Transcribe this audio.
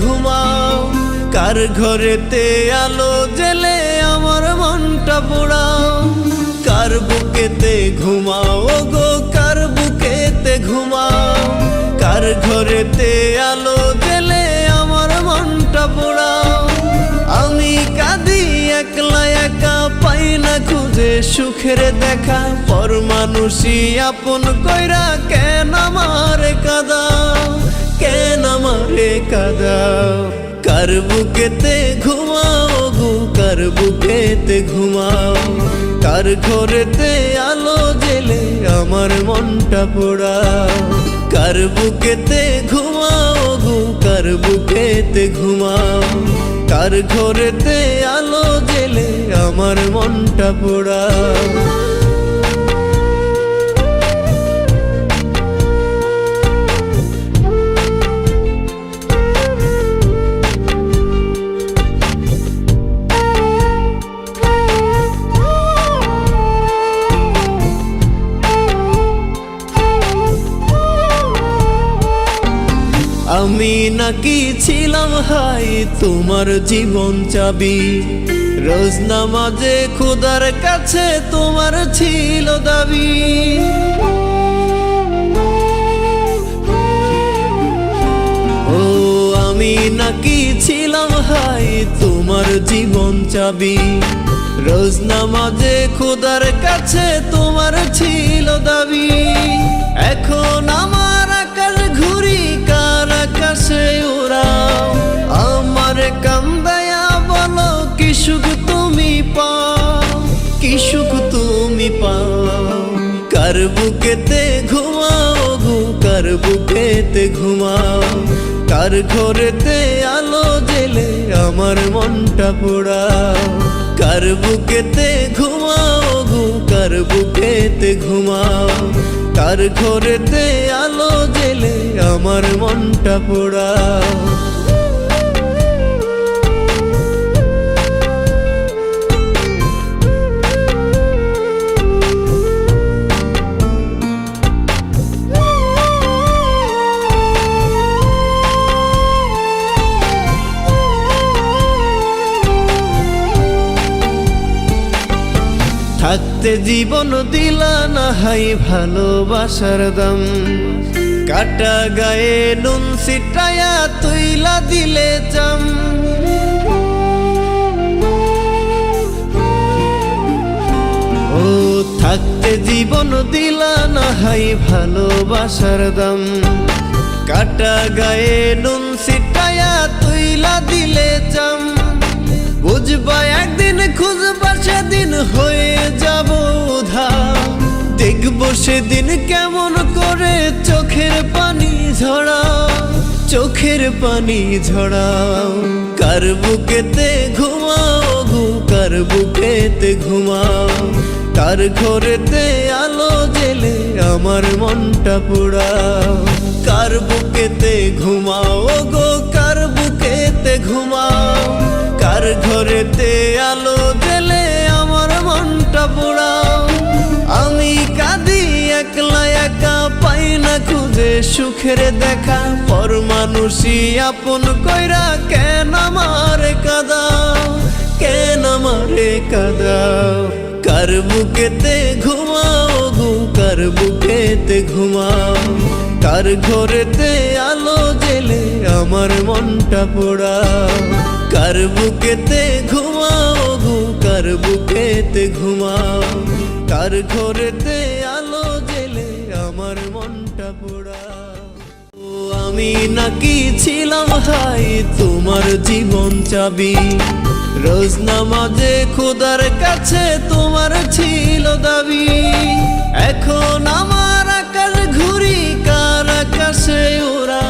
ঘুমাও, কার ঘরেতে আলো জেলে আমার মনটা পোড়াও। কার বুকেতে ঘুমাও গো, কার বুকেতে ঘুমাও, কার ঘরেতে আলো জেলে আমার মনটা পোড়াও। আমি কাঁদি একলা একা, পাই না খুঁজে সুখের দেখা, পর মানুষই আপন কইরা কেন আমারে কাঁদাও, কেন আমারে কাঁদাও। কার বুকেতে ঘুমাও গো, কার বুকেতে ঘুমাও, কার ঘরেতে আলো জেলে আমার মনটা পোড়াও। কার বুকেতে ঘুমাও গো, কার বুকেতে ঘুমাও, কার ঘরেতে আলো জেলে আমার মনটা পোড়াও। আমি নাকি ছিলাম হাই তোমার জীবন চাবি, রোজ নামাজে খোদার কাছে তোমার ছিল দাবি। ও আমি নাকি ছিলাম হাই তোমার জীবন চাবি, রোজ নামাজে খোদার কাছে তোমার ছিল দাবি। এখন আমার আকাশ ঘুরি, কার আকাশে উড়াও, আমার কান্দায়া বলো কি সুখ তুমি পাও, কি সুখ তুমি পাও। কার বুকেতে ঘুমাও গো, কার বুকেতে ঘুমাও, কার ঘরেতে আলো জেলে আমার মনটা পোড়াও। কার বুকেতে ঘুমাও গো, কার বুকেতে ঘুমাও, কার ঘরেতে আলো জেলে আমার মনটা পোড়াও। থাকতে জীবন দিলা না হাই ভালোবাসার দাম, কাটা গায়ে নুন ছিটায়া তুইলা দিলে চাম। ও থাকতে জীবন দিলা না হাই ভালোবাসার দাম, কাটা গায়ে নুন ছিটায়া তুইলা দিলে চাম। বুঝবা একদিন, খুঁজবা সেদিন হয়ে যাব উধার, দেখবো সেদিন কেমন করে চোখের পানি ঝরাও, চোখের পানি ঝরাও। কার বুকেতে ঘুমাও গো, কার বুকেতে ঘুমাও, কার ঘরেতে আলো জেলে আমার মনটা পোড়াও। কার বুকেতে ঘুমাও গো, কার বুকেতে ঘুমাও, কার ঘরেতে আলো জেলে আমার মনটা পোড়াও। আমি কাঁদি একলা একা, পাই না খুঁজে সুখের দেখা, পর মানুষই আপন কইরা কেন আমারে কাঁদাও, কেন আমারে কাঁদাও। কার বুকেতে ঘুমাও গো, কার বুকেতে ঘুমাও, কার ঘরেতে আলো জেলে আমার মনটা পোড়াও। কার বুকেতে ঘুমাও গো, কার বুকেতে ঘুমাও, কার ঘরেতে আলো জেলে আমার মনটা পোড়াও। ও আমি নাকি ছিলাম হাই তোমার জীবন চাবি, রোজ নামাজে খোদার কাছে তোমার ছিল দাবি। এখন আমার আকাশ ঘুরি, কার আকাশে ওরা।